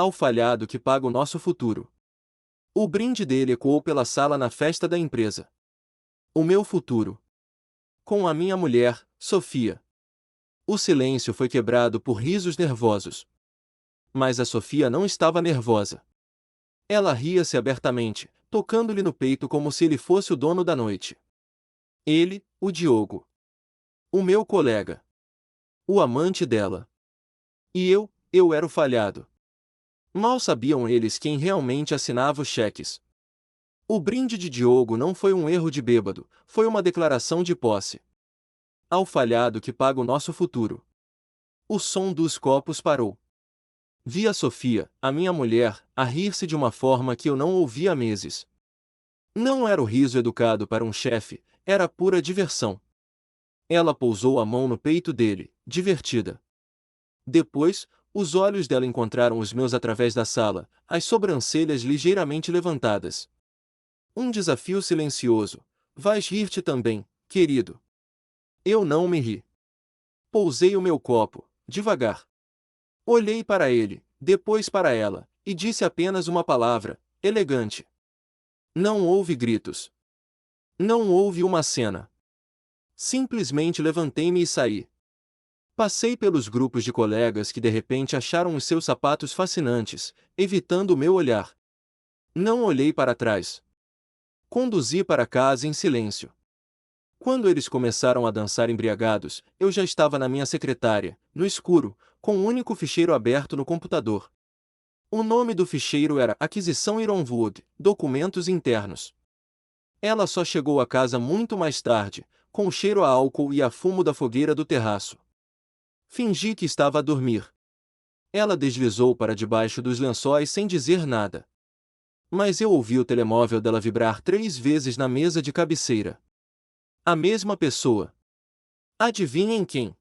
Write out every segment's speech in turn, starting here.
Ao falhado que paga o nosso futuro. O brinde dele ecoou pela sala na festa da empresa. O meu futuro. Com a minha mulher, Sofia. O silêncio foi quebrado por risos nervosos. Mas a Sofia não estava nervosa. Ela ria-se abertamente, tocando-lhe no peito como se ele fosse o dono da noite. Ele, o Diogo. O meu colega. O amante dela. E eu era o falhado. Mal sabiam eles quem realmente assinava os cheques. O brinde de Diogo não foi um erro de bêbado, foi uma declaração de posse. Ao falhado que paga o nosso futuro. O som dos copos parou. Vi a Sofia, a minha mulher, a rir-se de uma forma que eu não ouvia há meses. Não era o riso educado para um chefe, era pura diversão. Ela pousou a mão no peito dele, divertida. Depois, os olhos dela encontraram os meus através da sala, as sobrancelhas ligeiramente levantadas. Um desafio silencioso. Vais rir-te também, querido. Eu não me ri. Pousei o meu copo, devagar. Olhei para ele, depois para ela, e disse apenas uma palavra, elegante. Não houve gritos. Não houve uma cena. Simplesmente levantei-me e saí. Passei pelos grupos de colegas que de repente acharam os seus sapatos fascinantes, evitando o meu olhar. Não olhei para trás. Conduzi para casa em silêncio. Quando eles começaram a dançar embriagados, eu já estava na minha secretária, no escuro, com um único ficheiro aberto no computador. O nome do ficheiro era Aquisição Ironwood, Documentos Internos. Ela só chegou a casa muito mais tarde, com o cheiro a álcool e a fumo da fogueira do terraço. Fingi que estava a dormir. Ela deslizou para debaixo dos lençóis sem dizer nada. Mas eu ouvi o telemóvel dela vibrar 3 vezes na mesa de cabeceira. A mesma pessoa. Adivinhem quem?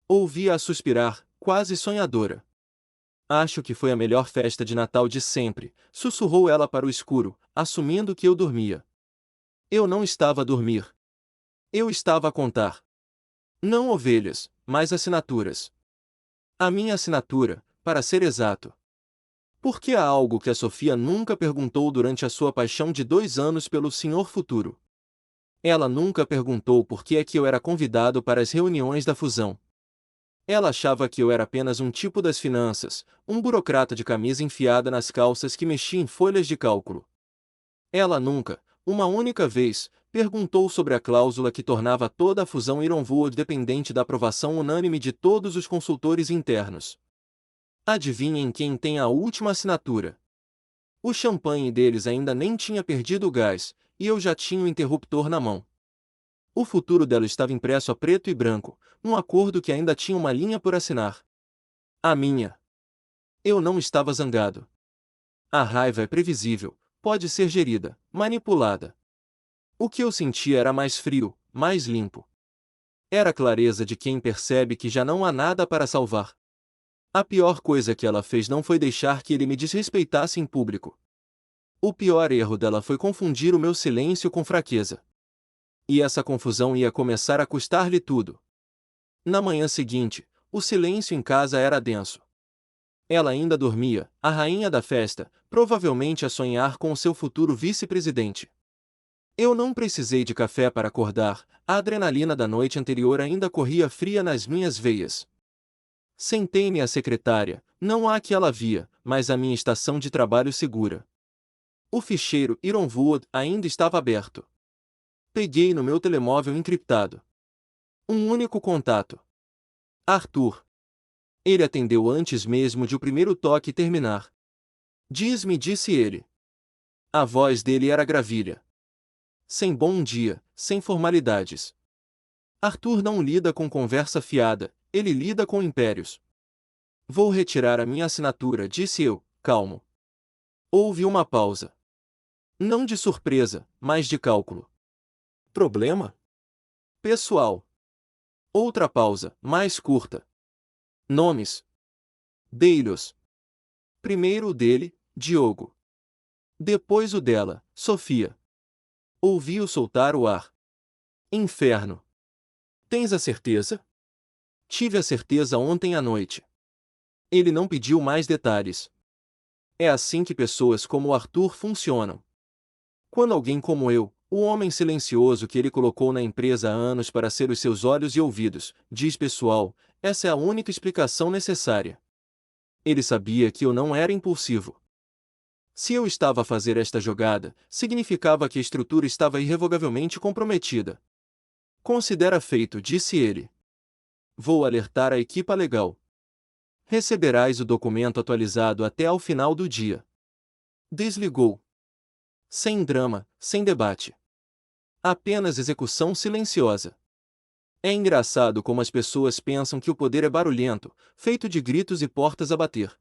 Ouvi-a suspirar, quase sonhadora. Acho que foi a melhor festa de Natal de sempre, sussurrou ela para o escuro, assumindo que eu dormia. Eu não estava a dormir. Eu estava a contar. Não ovelhas, mas assinaturas. A minha assinatura, para ser exato. Porque há algo que a Sofia nunca perguntou durante a sua paixão de 2 anos pelo Senhor Futuro. Ela nunca perguntou por que é que eu era convidado para as reuniões da fusão. Ela achava que eu era apenas um tipo das finanças, um burocrata de camisa enfiada nas calças que mexia em folhas de cálculo. Ela nunca, uma única vez, perguntou sobre a cláusula que tornava toda a fusão Ironwood dependente da aprovação unânime de todos os consultores internos. Adivinhem quem tem a última assinatura? O champanhe deles ainda nem tinha perdido o gás, e eu já tinha o interruptor na mão. O futuro dela estava impresso a preto e branco, um acordo que ainda tinha uma linha por assinar. A minha. Eu não estava zangado. A raiva é previsível, pode ser gerida, manipulada. O que eu sentia era mais frio, mais limpo. Era a clareza de quem percebe que já não há nada para salvar. A pior coisa que ela fez não foi deixar que ele me desrespeitasse em público. O pior erro dela foi confundir o meu silêncio com fraqueza. E essa confusão ia começar a custar-lhe tudo. Na manhã seguinte, o silêncio em casa era denso. Ela ainda dormia, a rainha da festa, provavelmente a sonhar com o seu futuro vice-presidente. Eu não precisei de café para acordar, a adrenalina da noite anterior ainda corria fria nas minhas veias. Sentei-me à secretária, não a que ela via, mas a minha estação de trabalho segura. O ficheiro Ironwood ainda estava aberto. Peguei no meu telemóvel encriptado. Um único contato. Arthur. Ele atendeu antes mesmo de o primeiro toque terminar. Diz-me, disse ele. A voz dele era gravilha. Sem bom dia, sem formalidades. Arthur não lida com conversa fiada, ele lida com impérios. Vou retirar a minha assinatura, disse eu, calmo. Houve uma pausa. Não de surpresa, mas de cálculo. Problema? Pessoal. Outra pausa, mais curta. Nomes. Dei-lhes. Primeiro o dele, Diogo. Depois o dela, Sofia. Ouvi-o soltar o ar. Inferno. Tens a certeza? Tive a certeza ontem à noite. Ele não pediu mais detalhes. É assim que pessoas como Arthur funcionam. Quando alguém como eu, o homem silencioso que ele colocou na empresa há anos para ser os seus olhos e ouvidos, diz pessoal, essa é a única explicação necessária. Ele sabia que eu não era impulsivo. Se eu estava a fazer esta jogada, significava que a estrutura estava irrevogavelmente comprometida. Considera feito, disse ele. Vou alertar a equipa legal. Receberás o documento atualizado até ao final do dia. Desligou. Sem drama, sem debate. Apenas execução silenciosa. É engraçado como as pessoas pensam que o poder é barulhento, feito de gritos e portas a bater.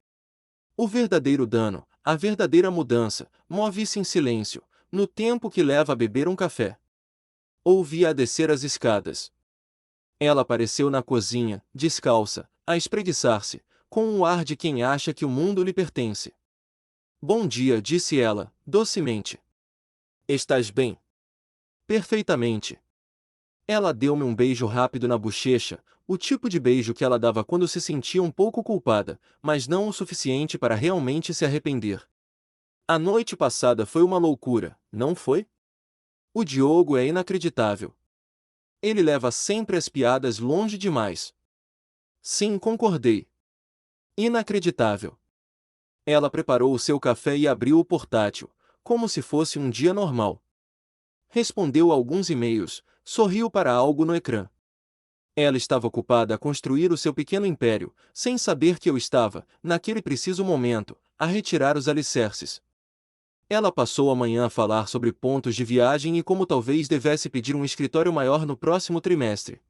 O verdadeiro dano, a verdadeira mudança, move-se em silêncio, no tempo que leva a beber um café. Ouvi-a a descer as escadas. Ela apareceu na cozinha, descalça, a espreguiçar-se, com o ar de quem acha que o mundo lhe pertence. Bom dia, disse ela, docemente. Estás bem? Perfeitamente. Ela deu-me um beijo rápido na bochecha, o tipo de beijo que ela dava quando se sentia um pouco culpada, mas não o suficiente para realmente se arrepender. A noite passada foi uma loucura, não foi? O Diogo é inacreditável. Ele leva sempre as piadas longe demais. Sim, concordei. Inacreditável. Ela preparou o seu café e abriu o portátil, como se fosse um dia normal. Respondeu a alguns e-mails, sorriu para algo no ecrã. Ela estava ocupada a construir o seu pequeno império, sem saber que eu estava, naquele preciso momento, a retirar os alicerces. Ela passou a manhã a falar sobre pontos de viagem e como talvez devesse pedir um escritório maior no próximo trimestre.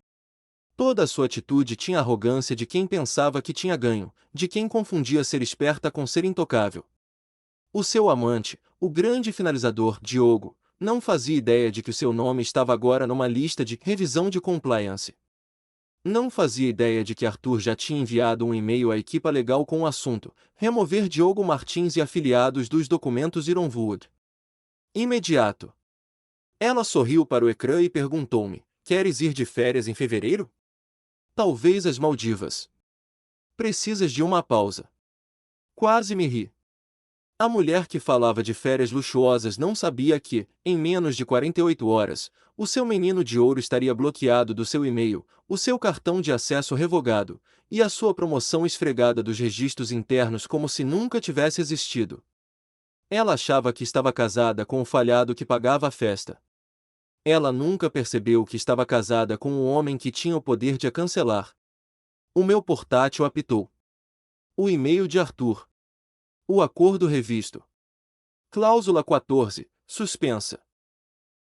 Toda a sua atitude tinha a arrogância de quem pensava que tinha ganho, de quem confundia ser esperta com ser intocável. O seu amante, o grande finalizador, Diogo, não fazia ideia de que o seu nome estava agora numa lista de revisão de compliance. Não fazia ideia de que Arthur já tinha enviado um e-mail à equipa legal com o assunto: remover Diogo Martins e afiliados dos documentos Ironwood. Imediato. Ela sorriu para o ecrã e perguntou-me: queres ir de férias em fevereiro? Talvez as Maldivas. Precisas de uma pausa. Quase me ri. A mulher que falava de férias luxuosas não sabia que, em menos de 48 horas, o seu menino de ouro estaria bloqueado do seu e-mail, o seu cartão de acesso revogado, e a sua promoção esfregada dos registros internos como se nunca tivesse existido. Ela achava que estava casada com o falhado que pagava a festa. Ela nunca percebeu que estava casada com um homem que tinha o poder de a cancelar. O meu portátil apitou. O e-mail de Arthur. O acordo revisto. Cláusula 14, suspensa.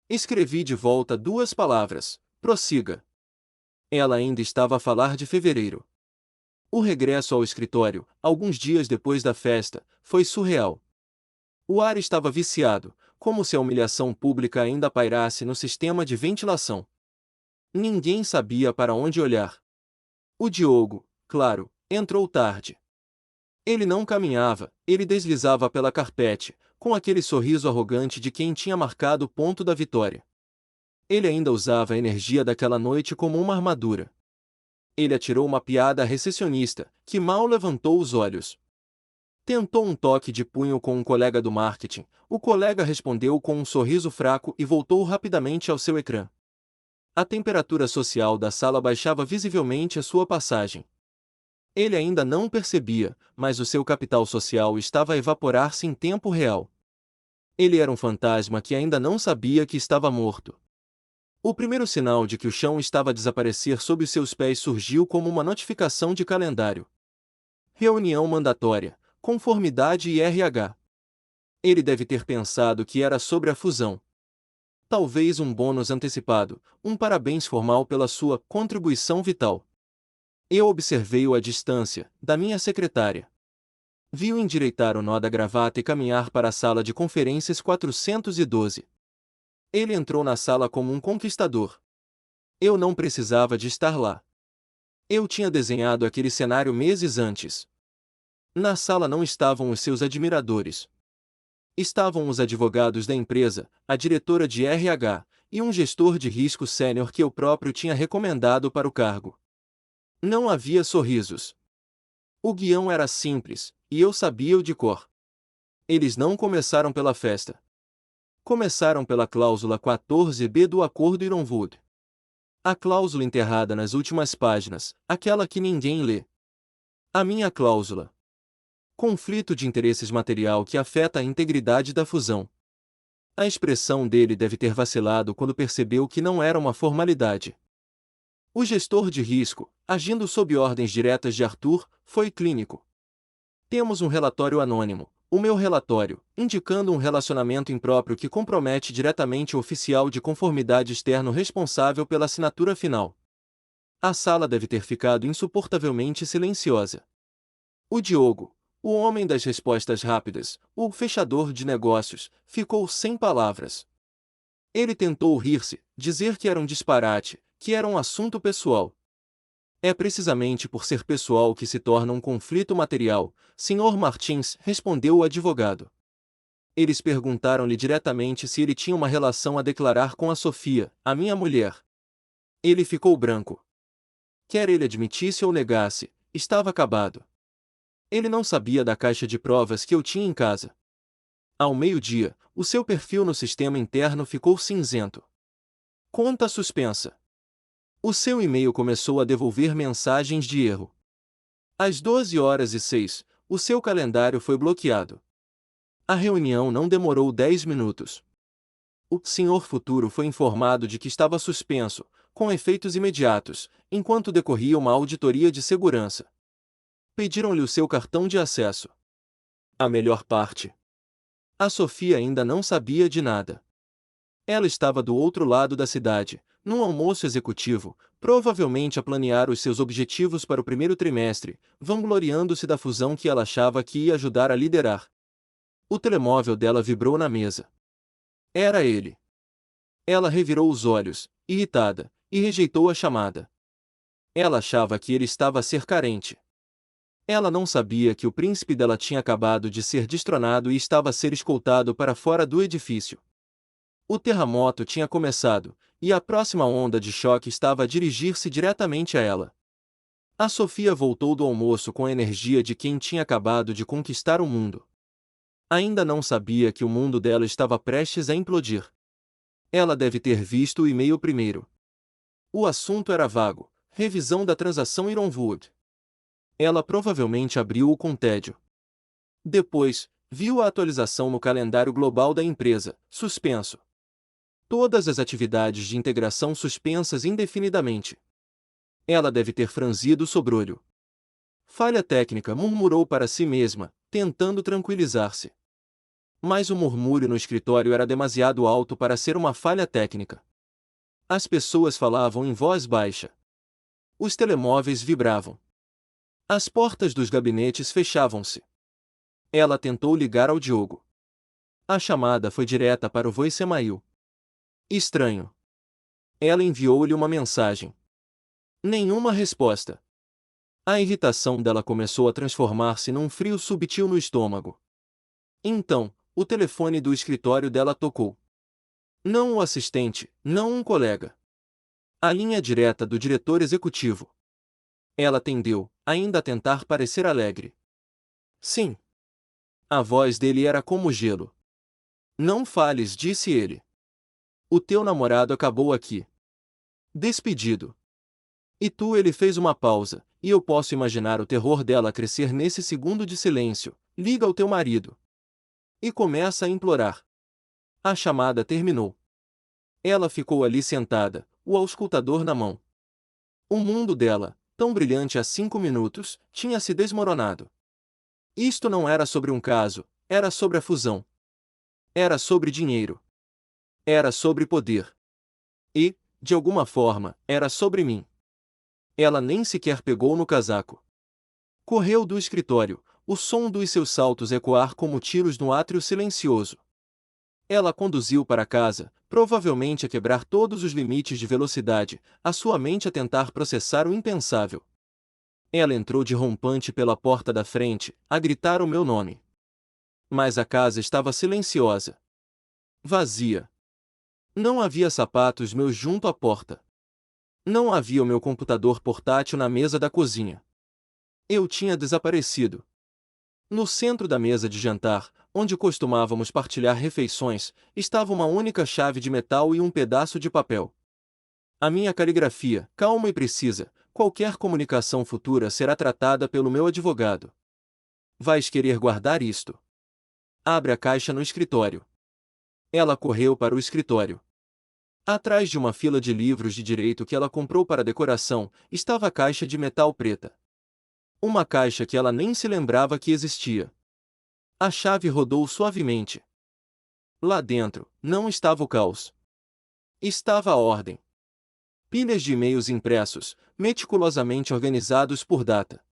Escrevi de volta duas palavras: prossiga. Ela ainda estava a falar de fevereiro. O regresso ao escritório, alguns dias depois da festa, foi surreal. O ar estava viciado, como se a humilhação pública ainda pairasse no sistema de ventilação. Ninguém sabia para onde olhar. O Diogo, claro, entrou tarde. Ele não caminhava, ele deslizava pela carpete, com aquele sorriso arrogante de quem tinha marcado o ponto da vitória. Ele ainda usava a energia daquela noite como uma armadura. Ele atirou uma piada à recepcionista, que mal levantou os olhos. Tentou um toque de punho com um colega do marketing, o colega respondeu com um sorriso fraco e voltou rapidamente ao seu ecrã. A temperatura social da sala baixava visivelmente à sua passagem. Ele ainda não percebia, mas o seu capital social estava a evaporar-se em tempo real. Ele era um fantasma que ainda não sabia que estava morto. O primeiro sinal de que o chão estava a desaparecer sob os seus pés surgiu como uma notificação de calendário. Reunião mandatória, conformidade e RH. Ele deve ter pensado que era sobre a fusão. Talvez um bônus antecipado, um parabéns formal pela sua contribuição vital. Eu observei-o à distância, da minha secretária. Vi-o endireitar o nó da gravata e caminhar para a sala de conferências 412. Ele entrou na sala como um conquistador. Eu não precisava de estar lá. Eu tinha desenhado aquele cenário meses antes. Na sala não estavam os seus admiradores. Estavam os advogados da empresa, a diretora de RH, e um gestor de risco sênior que eu próprio tinha recomendado para o cargo. Não havia sorrisos. O guião era simples, e eu sabia-o de cor. Eles não começaram pela festa. Começaram pela cláusula 14b do Acordo Ironwood. A cláusula enterrada nas últimas páginas, aquela que ninguém lê. A minha cláusula. Conflito de interesses material que afeta a integridade da fusão. A expressão dele deve ter vacilado quando percebeu que não era uma formalidade. O gestor de risco, agindo sob ordens diretas de Arthur, foi clínico. Temos um relatório anônimo, o meu relatório, indicando um relacionamento impróprio que compromete diretamente o oficial de conformidade externo responsável pela assinatura final. A sala deve ter ficado insuportavelmente silenciosa. O Diogo, o homem das respostas rápidas, o fechador de negócios, ficou sem palavras. Ele tentou rir-se, dizer que era um disparate, que era um assunto pessoal. É precisamente por ser pessoal que se torna um conflito material, Sr. Martins, respondeu o advogado. Eles perguntaram-lhe diretamente se ele tinha uma relação a declarar com a Sofia, a minha mulher. Ele ficou branco. Quer ele admitisse ou negasse, estava acabado. Ele não sabia da caixa de provas que eu tinha em casa. Ao meio-dia, o seu perfil no sistema interno ficou cinzento. Conta suspensa. O seu e-mail começou a devolver mensagens de erro. Às 12h06, o seu calendário foi bloqueado. A reunião não demorou 10 minutos. O Sr. Futuro foi informado de que estava suspenso, com efeitos imediatos, enquanto decorria uma auditoria de segurança. Pediram-lhe o seu cartão de acesso. A melhor parte. A Sofia ainda não sabia de nada. Ela estava do outro lado da cidade, num almoço executivo, provavelmente a planear os seus objetivos para o primeiro trimestre, vangloriando-se da fusão que ela achava que ia ajudar a liderar. O telemóvel dela vibrou na mesa. Era ele. Ela revirou os olhos, irritada, e rejeitou a chamada. Ela achava que ele estava a ser carente. Ela não sabia que o príncipe dela tinha acabado de ser destronado e estava a ser escoltado para fora do edifício. O terremoto tinha começado, e a próxima onda de choque estava a dirigir-se diretamente a ela. A Sofia voltou do almoço com a energia de quem tinha acabado de conquistar o mundo. Ainda não sabia que o mundo dela estava prestes a implodir. Ela deve ter visto o e-mail primeiro. O assunto era vago, revisão da transação Ironwood. Ela provavelmente abriu-o com tédio. Depois, viu a atualização no calendário global da empresa, suspenso. Todas as atividades de integração suspensas indefinidamente. Ela deve ter franzido o sobrolho. Falha técnica, murmurou para si mesma, tentando tranquilizar-se. Mas o murmúrio no escritório era demasiado alto para ser uma falha técnica. As pessoas falavam em voz baixa. Os telemóveis vibravam. As portas dos gabinetes fechavam-se. Ela tentou ligar ao Diogo. A chamada foi direta para o voicemail. Estranho. Ela enviou-lhe uma mensagem. Nenhuma resposta. A irritação dela começou a transformar-se num frio subtil no estômago. Então, o telefone do escritório dela tocou. Não o assistente, não um colega. A linha direta do diretor executivo. Ela atendeu, ainda a tentar parecer alegre. Sim. A voz dele era como gelo. Não fales, disse ele. O teu namorado acabou aqui. Despedido. E tu? Ele fez uma pausa, e eu posso imaginar o terror dela crescer nesse segundo de silêncio. Liga ao teu marido. E começa a implorar. A chamada terminou. Ela ficou ali sentada, o auscultador na mão. O mundo dela, tão brilhante há 5 minutos, tinha se desmoronado. Isto não era sobre um caso, era sobre a fusão. Era sobre dinheiro. Era sobre poder. E, de alguma forma, era sobre mim. Ela nem sequer pegou no casaco. Correu do escritório, o som dos seus saltos ecoar como tiros no átrio silencioso. Ela conduziu para casa, provavelmente a quebrar todos os limites de velocidade, a sua mente a tentar processar o impensável. Ela entrou de rompante pela porta da frente, a gritar o meu nome. Mas a casa estava silenciosa. Vazia. Não havia sapatos meus junto à porta. Não havia o meu computador portátil na mesa da cozinha. Eu tinha desaparecido. No centro da mesa de jantar, onde costumávamos partilhar refeições, estava uma única chave de metal e um pedaço de papel. A minha caligrafia, calma e precisa, qualquer comunicação futura será tratada pelo meu advogado. Vais querer guardar isto? Abre a caixa no escritório. Ela correu para o escritório. Atrás de uma fila de livros de direito que ela comprou para decoração, estava a caixa de metal preta. Uma caixa que ela nem se lembrava que existia. A chave rodou suavemente. Lá dentro, não estava o caos. Estava a ordem. Pilhas de e-mails impressos, meticulosamente organizados por data.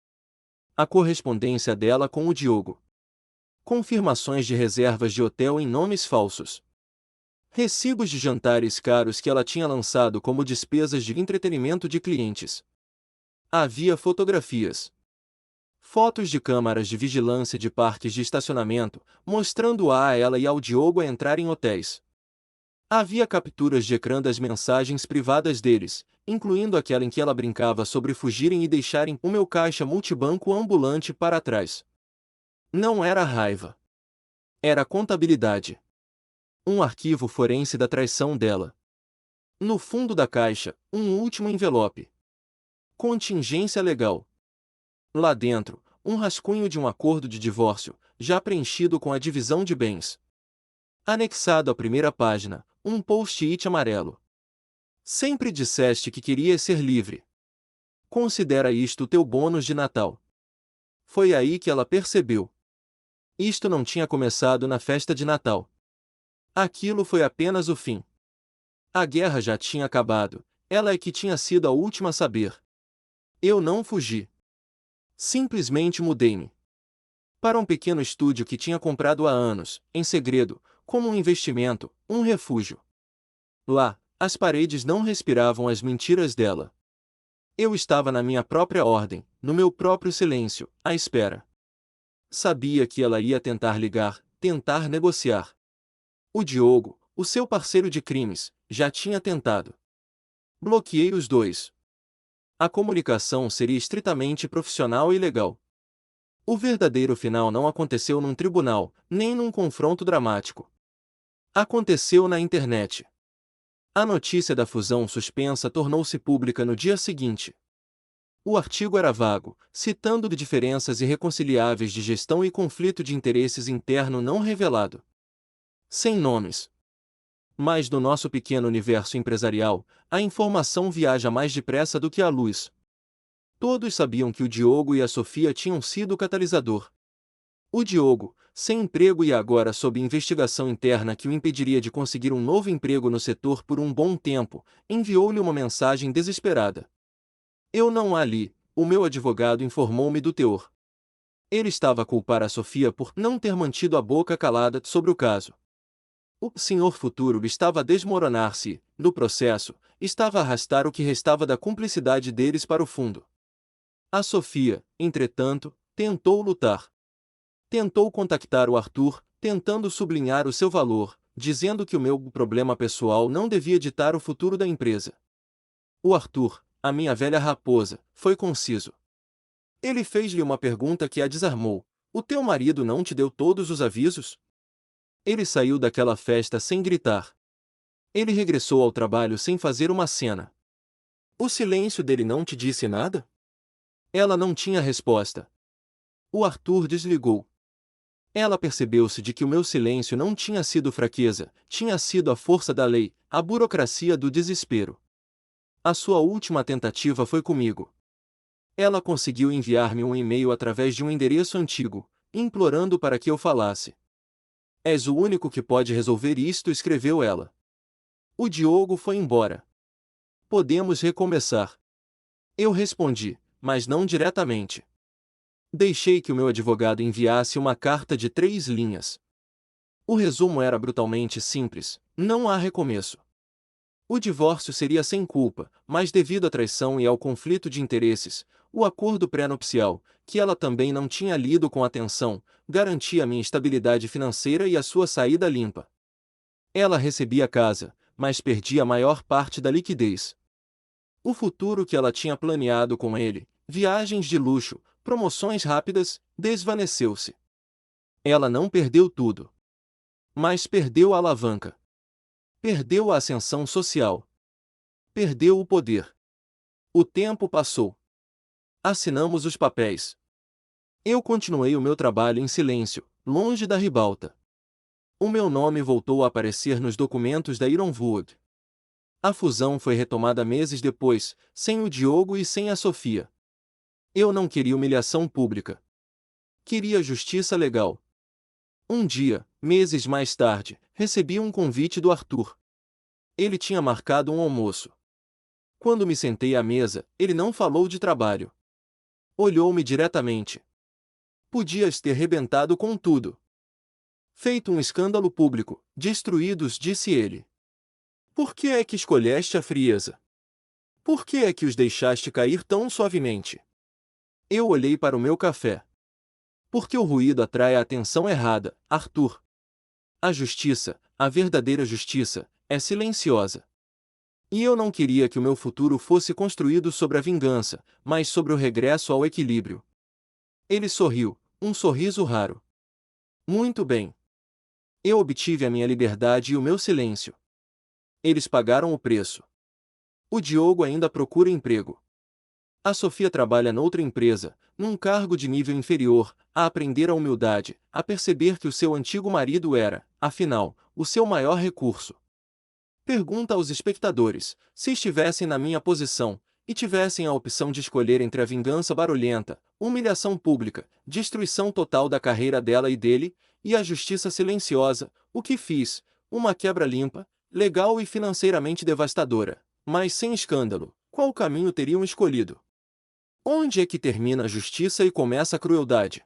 A correspondência dela com o Diogo. Confirmações de reservas de hotel em nomes falsos. Recibos de jantares caros que ela tinha lançado como despesas de entretenimento de clientes. Havia fotografias. Fotos de câmaras de vigilância de parques de estacionamento, mostrando-a a ela e ao Diogo a entrar em hotéis. Havia capturas de ecrã das mensagens privadas deles, incluindo aquela em que ela brincava sobre fugirem e deixarem o meu caixa multibanco ambulante para trás. Não era raiva. Era contabilidade. Um arquivo forense da traição dela. No fundo da caixa, um último envelope. Contingência legal. Lá dentro, um rascunho de um acordo de divórcio, já preenchido com a divisão de bens. Anexado à primeira página, um post-it amarelo. Sempre disseste que querias ser livre. Considera isto teu bônus de Natal. Foi aí que ela percebeu. Isto não tinha começado na festa de Natal. Aquilo foi apenas o fim. A guerra já tinha acabado, ela é que tinha sido a última a saber. Eu não fugi. Simplesmente mudei-me. Para um pequeno estúdio que tinha comprado há anos, em segredo, como um investimento, um refúgio. Lá, as paredes não respiravam as mentiras dela. Eu estava na minha própria ordem, no meu próprio silêncio, à espera. Sabia que ela ia tentar ligar, tentar negociar. O Diogo, o seu parceiro de crimes, já tinha tentado. Bloqueei os dois. A comunicação seria estritamente profissional e legal. O verdadeiro final não aconteceu num tribunal, nem num confronto dramático. Aconteceu na internet. A notícia da fusão suspensa tornou-se pública no dia seguinte. O artigo era vago, citando de diferenças irreconciliáveis de gestão e conflito de interesses interno não revelado. Sem nomes. Mas no nosso pequeno universo empresarial, a informação viaja mais depressa do que a luz. Todos sabiam que o Diogo e a Sofia tinham sido o catalisador. O Diogo, sem emprego e agora sob investigação interna que o impediria de conseguir um novo emprego no setor por um bom tempo, enviou-lhe uma mensagem desesperada. Eu não a li, o meu advogado informou-me do teor. Ele estava a culpar a Sofia por não ter mantido a boca calada sobre o caso. O senhor futuro estava a desmoronar-se e, no processo, estava a arrastar o que restava da cumplicidade deles para o fundo. A Sofia, entretanto, tentou lutar. Tentou contactar o Arthur, tentando sublinhar o seu valor, dizendo que o meu problema pessoal não devia ditar o futuro da empresa. O Arthur, a minha velha raposa, foi conciso. Ele fez-lhe uma pergunta que a desarmou. O teu marido não te deu todos os avisos? Ele saiu daquela festa sem gritar. Ele regressou ao trabalho sem fazer uma cena. O silêncio dele não te disse nada? Ela não tinha resposta. O Arthur desligou. Ela percebeu-se de que o meu silêncio não tinha sido fraqueza, tinha sido a força da lei, a burocracia do desespero. A sua última tentativa foi comigo. Ela conseguiu enviar-me um e-mail através de um endereço antigo, implorando para que eu falasse. És o único que pode resolver isto, escreveu ela. O Diogo foi embora. Podemos recomeçar. Eu respondi, mas não diretamente. Deixei que o meu advogado enviasse uma carta de 3 linhas. O resumo era brutalmente simples: não há recomeço. O divórcio seria sem culpa, mas devido à traição e ao conflito de interesses, o acordo pré-nupcial, que ela também não tinha lido com atenção, garantia minha estabilidade financeira e a sua saída limpa. Ela recebia a casa, mas perdia a maior parte da liquidez. O futuro que ela tinha planeado com ele, viagens de luxo, promoções rápidas, desvaneceu-se. Ela não perdeu tudo. Mas perdeu a alavanca. Perdeu a ascensão social. Perdeu o poder. O tempo passou. Assinamos os papéis. Eu continuei o meu trabalho em silêncio, longe da ribalta. O meu nome voltou a aparecer nos documentos da Ironwood. A fusão foi retomada meses depois, sem o Diogo e sem a Sofia. Eu não queria humilhação pública. Queria justiça legal. Um dia, meses mais tarde, recebi um convite do Arthur. Ele tinha marcado um almoço. Quando me sentei à mesa, ele não falou de trabalho. Olhou-me diretamente. Podias ter rebentado com tudo. Feito um escândalo público, destruídos, disse ele. Por que é que escolheste a frieza? Por que é que os deixaste cair tão suavemente? Eu olhei para o meu café. Porque o ruído atrai a atenção errada, Arthur. A justiça, a verdadeira justiça, é silenciosa. E eu não queria que o meu futuro fosse construído sobre a vingança, mas sobre o regresso ao equilíbrio. Ele sorriu, um sorriso raro. Muito bem. Eu obtive a minha liberdade e o meu silêncio. Eles pagaram o preço. O Diogo ainda procura emprego. A Sofia trabalha noutra empresa, num cargo de nível inferior, a aprender a humildade, a perceber que o seu antigo marido era, afinal, o seu maior recurso. Pergunta aos espectadores, se estivessem na minha posição, e tivessem a opção de escolher entre a vingança barulhenta, humilhação pública, destruição total da carreira dela e dele, e a justiça silenciosa, o que fiz? Uma quebra limpa, legal e financeiramente devastadora, mas sem escândalo. Qual caminho teriam escolhido? Onde é que termina a justiça e começa a crueldade?